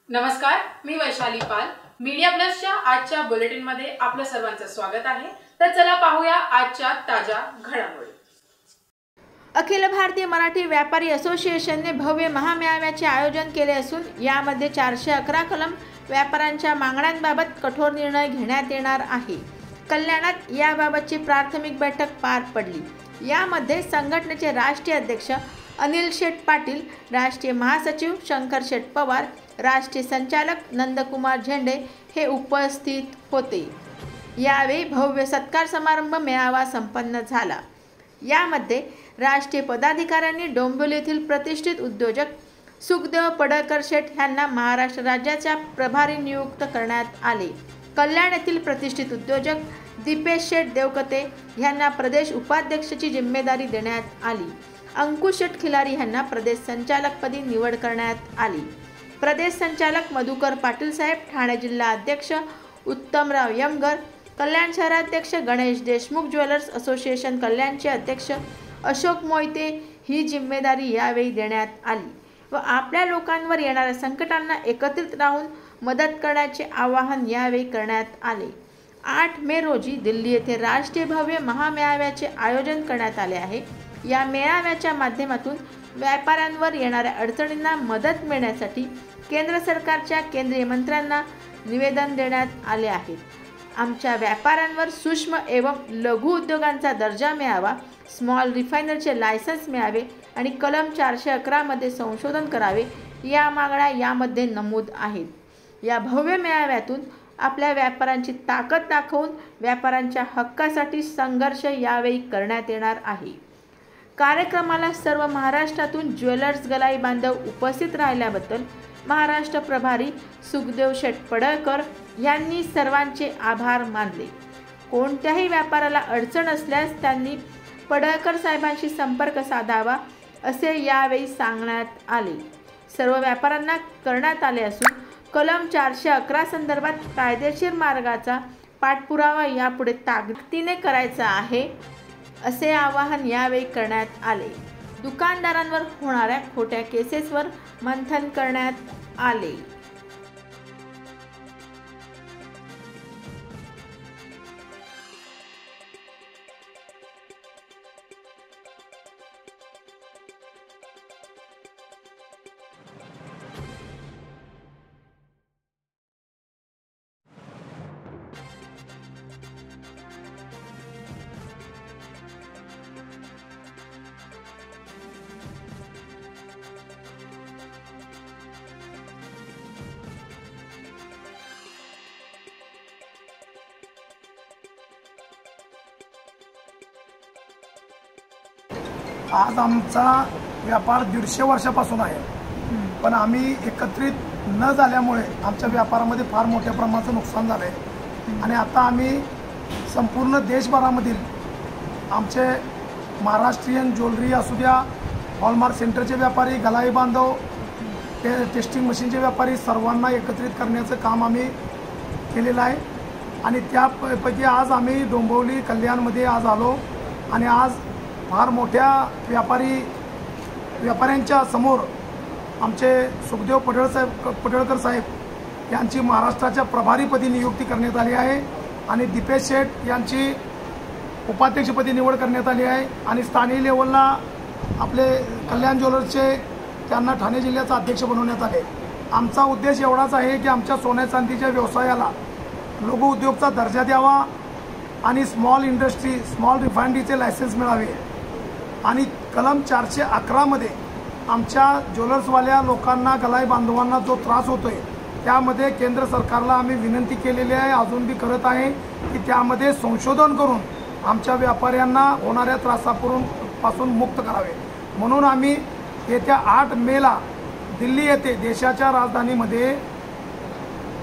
नमस्कार, मी वैशाली पाल. मीडिया प्लसच्या आजच्या बुलेटिनमध्ये आपलं सर्वांचं स्वागत आहे. तर चला पाहूया आजच्या ताज्या घडामोडी. अखिल भारतीय मराठी व्यापारी असोसिएशनने भव्य महामेळाव्याचे आयोजन केले असून यामध्ये 411 कलम व्यापाऱ्यांच्या मागण्यांबाबत कठोर निर्णय घेण्यात येणार आहे. कल्याणात याबाबतची प्राथमिक बैठक पार पडली. यामध्ये संघटनेचे राष्ट्रीय अध्यक्ष अनिल शेठ पाटील, राष्ट्रीय महासचिव शंकर शेठ पवार, राष्ट्रीय संचालक नंदकुमार झेंडे हे उपस्थित होते. यावेळी भव्य सत्कार समारंभ मेळावा संपन्न झाला. यामध्ये राष्ट्रीय पदाधिकाऱ्यांनी डोंबिवली येथील प्रतिष्ठित उद्योजक सुखदेव पडळकर शेठ यांना महाराष्ट्र राज्याच्या प्रभारी नियुक्त करण्यात आले. कल्याण येथील प्रतिष्ठित उद्योजक दीपेश शेठ देवकते यांना प्रदेश उपाध्यक्षाची जिम्मेदारी देण्यात आली. अंकुश शेठ खिलारी यांना प्रदेश संचालकपदी निवड करण्यात आली. प्रदेश संचालक मधुकर पाटील साहेब, ठाणे जिल्हा अध्यक्ष उत्तमराव यमगर, कल्याण शहराध्यक्ष गणेश देशमुख, ज्वेलर्स असोसिएशन कल्याणचे अध्यक्ष अशोक मोहिते ही जिम्मेदारी यावेळी देण्यात आली व आपल्या लोकांवर येणाऱ्या संकटांना एकत्रित राहून मदत करण्याचे आवाहन यावेळी करण्यात आले. 8 मे रोजी दिल्ली येथे राष्ट्रीय भव्य महामेळाव्याचे आयोजन करण्यात आले आहे. या मेळाव्याच्या माध्यमातून व्यापाऱ्यांवर येणाऱ्या अडचणींना मदत मिळण्यासाठी केंद्र सरकारच्या केंद्रीय मंत्र्यांना निवेदन देण्यात आले आहे. आमच्या व्यापाऱ्यांवर सूक्ष्म एवं लघु उद्योगांचा दर्जा मिळावा, स्मॉल रिफायनरचे लायसन्स मिळावे आणि कलम 411 मध्ये संशोधन करावे या मागण्या यामध्ये नमूद आहेत. या भव्य मेळाव्यातून आपल्या व्यापाऱ्यांची ताकद दाखवून व्यापाऱ्यांच्या हक्कासाठी संघर्ष यावेळी करण्यात येणार आहे. कार्यक्रमाला सर्व महाराष्ट्रातून ज्वेलर्स गलाई बांधव उपस्थित राहिल्याबद्दल महाराष्ट्र प्रभारी सुखदेव शेठ पडळकर यांनी सर्वांचे आभार मानले. कोणत्याही व्यापाऱ्याला अडचण असल्यास त्यांनी पडळकर साहेबांशी संपर्क साधावा असे यावेळी सांगण्यात आले. सर्व व्यापाऱ्यांना करण्यात आले असून कलम 411 संदर्भात कायदेशीर मार्गाचा पाठपुरावा यापुढे ताकदीने करायचा आहे असे आवाहन यावेळी करण्यात आले. दुकानदारांवर होणाऱ्या खोट्या केसेसवर मंथन करण्यात आले. आज आमचा व्यापार 150 वर्षापासून आहे, पण आम्ही एकत्रित न झाल्यामुळे आमच्या व्यापारामध्ये फार मोठ्या प्रमाणाचं नुकसान झालं आहे. आणि आता आम्ही संपूर्ण देशभरामधील आमचे महाराष्ट्रीयन ज्वेलरी असू द्या, हॉलमार्क सेंटरचे व्यापारी, गलाई बांधव, टेस्टिंग मशीनचे व्यापारी सर्वांना एकत्रित करण्याचं काम आम्ही केलेलं आहे. आणि त्यापैकी आज आम्ही डोंबिवली कल्याणमध्ये आज आलो आणि आज फार मोठ्या व्यापाऱ्यांच्या समोर आमचे सुखदेव पडळकर साहेब यांची महाराष्ट्राच्या प्रभारीपदी नियुक्ती करण्यात आली आहे आणि दीपेश शेठ यांची उपाध्यक्षपदी निवड करण्यात आली आहे. आणि स्थानिक लेवलला आपले कल्याण ज्वेलर्सचे त्यांना ठाणे जिल्ह्याचा अध्यक्ष बनवण्यात आले. आमचा उद्देश एवढाच आहे की आमच्या सोन्या चांदीच्या व्यवसायाला लघु उद्योगचा दर्जा द्यावा आणि स्मॉल इंडस्ट्री, स्मॉल रिफायनरीचे लायसन्स मिळावे. आणि कलम 411 मध्ये आमच्या ज्वेलर्सवाल्या लोकांना, गलाई बांधवांना जो त्रास होतोय त्यामध्ये केंद्र सरकारला आम्ही विनंती केलेली आहे, अजून बी करत आहे की त्यामध्ये संशोधन करून आमच्या व्यापाऱ्यांना होणाऱ्या त्रासापासून मुक्त करावे. म्हणून आम्ही येत्या 8 मेला दिल्ली येथे देशाच्या राजधानीमध्ये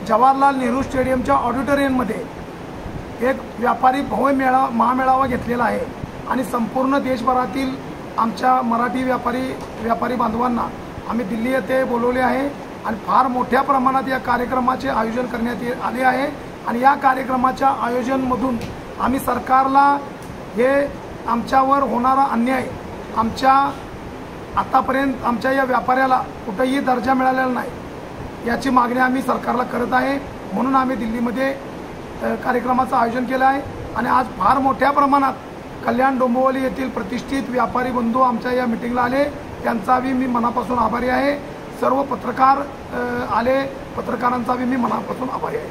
जवाहरलाल नेहरू स्टेडियमच्या ऑडिटोरियममध्ये एक व्यापारी भव्य महामेळावा घेतलेला आहे. आणि संपूर्ण देशभरातील आमच्या मराठी व्यापारी बांधवांना आम्ही दिल्ली येथे बोलवले आहे आणि फार मोठ्या प्रमाणात या कार्यक्रमाचे आयोजन करण्यात आले आहे. आणि या कार्यक्रमाच्या आयोजनमधून आम्ही सरकारला हे आमच्यावर होणारा अन्याय, आमच्या आतापर्यंत आमच्या या व्यापाऱ्याला कुठेही दर्जा मिळालेला नाही, याची मागणी आम्ही सरकारला करत आहे. म्हणून आम्ही दिल्लीमध्ये कार्यक्रमाचं आयोजन केलं आहे आणि आज फार मोठ्या प्रमाणात कल्याण डोंबिवली येथील प्रतिष्ठित व्यापारी बंधू आमच्या या मिटिंगला आले. त्यांचाही मी मनापासून आभारी आहे. सर्व पत्रकार आले, पत्रकारांचाही मी मनापासून आभारी आहे.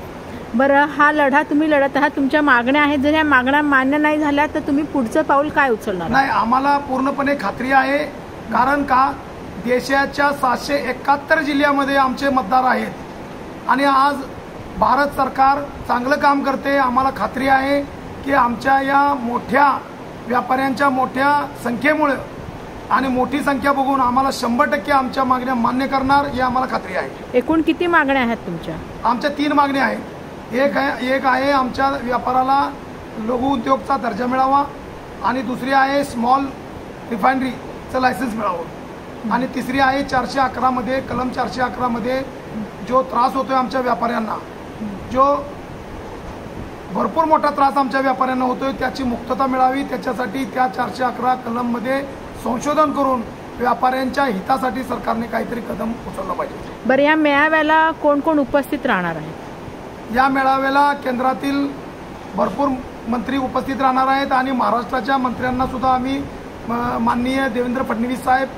बरं, हा लढा तुम्ही लढत आहात, तुमच्या मागण्या आहेत, जर ह्या मागण्या मान्य नाही झाल्या तर तुम्ही पुढचं पाऊल काय उचलणार? नाही, आम्हाला पूर्णपणे खात्री आहे. कारण का देशाच्या 771 जिल्ह्यामध्ये आमचे मतदार आहेत आणि आज भारत सरकार चांगलं काम करते. आम्हाला खात्री आहे की आमच्या या मोठ्या व्यापाऱ्यांच्या मोठ्या संख्येमुळे आणि मोठी संख्या बघून आम्हाला 100% आमच्या मागण्या मान्य करणार, ही आम्हाला खात्री आहे. एकूण किती मागण्या आहेत तुमच्या? आमच्या 3 मागण्या आहेत. एक आहे आमच्या व्यापाराला लघु उद्योगचा दर्जा मिळावा आणि दुसरी आहे स्मॉल रिफायनरीचं लायसन्स मिळावं आणि तिसरी आहे 411 मध्ये, कलम 411 मध्ये जो त्रास होतोय आमच्या व्यापाऱ्यांना, जो भरपूर मोठा त्रास आमच्या व्यापाऱ्यांना होतोय, त्याची मुक्तता मिळावी. त्याच्यासाठी त्या 411 कलम मध्ये संशोधन करून व्यापाऱ्यांच्या हितासाठी सरकारने काहीतरी कदम उचललं पाहिजे. बरं, या मेळाव्याला कोण कोण उपस्थित राहणार आहे? या मेळाव्याला केंद्रातील भरपूर मंत्री उपस्थित राहणार आहेत आणि महाराष्ट्राच्या मंत्र्यांना सुद्धा आम्ही माननीय देवेंद्र फडणवीस साहेब,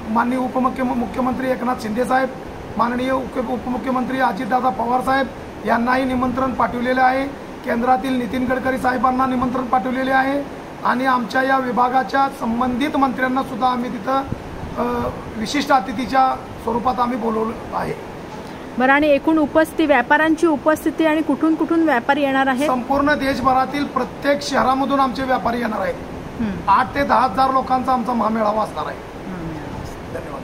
माननीय उपमुख्यमंत्री एकनाथ शिंदे साहेब, माननीय उपमुख्यमंत्री अजितदादा पवार साहेब यांनाही निमंत्रण पाठवलेले आहे. केंद्रातील नितीन गडकरी साहेबांना निमंत्रण पाठवलेले आहे आणि आमच्या या विभागाच्या संबंधित मंत्र्यांना सुद्धा आम्ही तिथं विशिष्ट अतिथीच्या स्वरूपात आम्ही बोलवलं आहे. बरं, आणि एकूण व्यापाऱ्यांची उपस्थिती आणि कुठून कुठून व्यापारी येणार आहेत? संपूर्ण देशभरातील प्रत्येक शहरामधून आमचे व्यापारी येणार आहेत. 8 ते 10 हजार लोकांचा आमचा महामेळावा असणार आहे. धन्यवाद.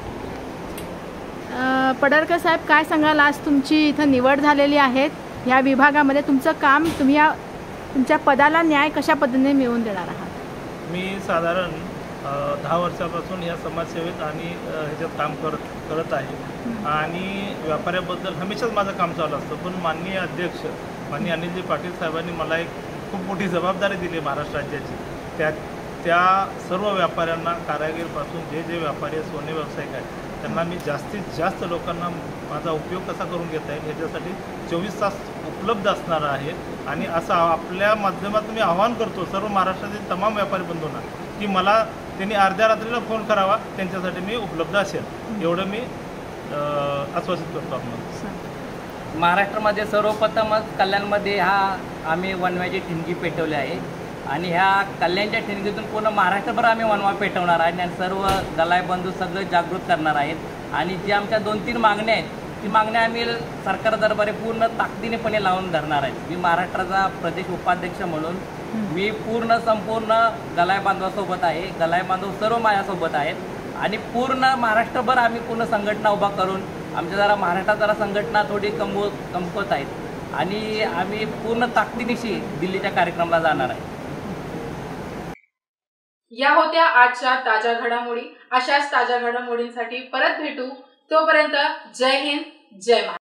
पडळकर साहेब, काय सांगाल, आज तुमची इथं निवड झालेली आहे या विभागामध्ये, तुमचं काम, तुम्ही या तुमच्या पदाला न्याय कशा पद्धतीने मिळवून देणार आहात? मी साधारण 10 वर्षापासून या समाजसेवेत आणि ह्याच्यात काम करत आहे आणि व्यापाऱ्याबद्दल हमेशाच माझं काम चालू असतं. पण माननीय अध्यक्ष माननीय अनिलजी पाटील साहेबांनी मला एक खूप मोठी जबाबदारी दिली महाराष्ट्र राज्याची. त्या सर्व व्यापाऱ्यांना, कारागीरपासून जे व्यापारी सोने व्यावसायिक आहेत त्यांना मी जास्तीत जास्त लोकांना माझा उपयोग कसा करून घेता येईल ह्याच्यासाठी 24 तास उपलब्ध असणार आहे. आणि असं आपल्या माध्यमातून मी आवाहन करतो सर्व महाराष्ट्रातील तमाम व्यापारी बंधूंना की मला त्यांनी अर्ध्या रात्रीला फोन करावा, त्यांच्यासाठी मी उपलब्ध असेल, एवढं मी आश्वासित करतो आपण. महाराष्ट्रामध्ये सर्वप्रथमच कल्याणमध्ये आम्ही वनव्याची ठिणगी पेटवली आहे आणि ह्या कल्याणच्या ठिणगीतून पूर्ण महाराष्ट्रभर आम्ही वनवा पेटवणार आहे आणि सर्व गलाय बंधू सगळे जागृत करणार आहेत. आणि जी आमच्या 2-3 मागण्या आहेत ती मागण्या आम्ही सरकार दरबारी पूर्ण ताकदीनेपणे लावून धरणार आहेत. मी महाराष्ट्राचा प्रदेश उपाध्यक्ष म्हणून मी संपूर्ण गलाय बांधवासोबत आहे. गलाय बांधव सर्व माझ्यासोबत आहेत आणि पूर्ण महाराष्ट्रभर आम्ही पूर्ण संघटना उभा करून, आमच्या महाराष्ट्रात संघटना थोडी कमकुवत आहेत आणि आम्ही पूर्ण ताकदीनिशी दिल्लीच्या कार्यक्रमाला जाणार आहे. या होत्या आजच्या ताज्या घडामोडी. अशाच ताज्या घडामोडींसाठी परत भेटू. तोपर्यंत जय हिंद, जय महाराष्ट्र.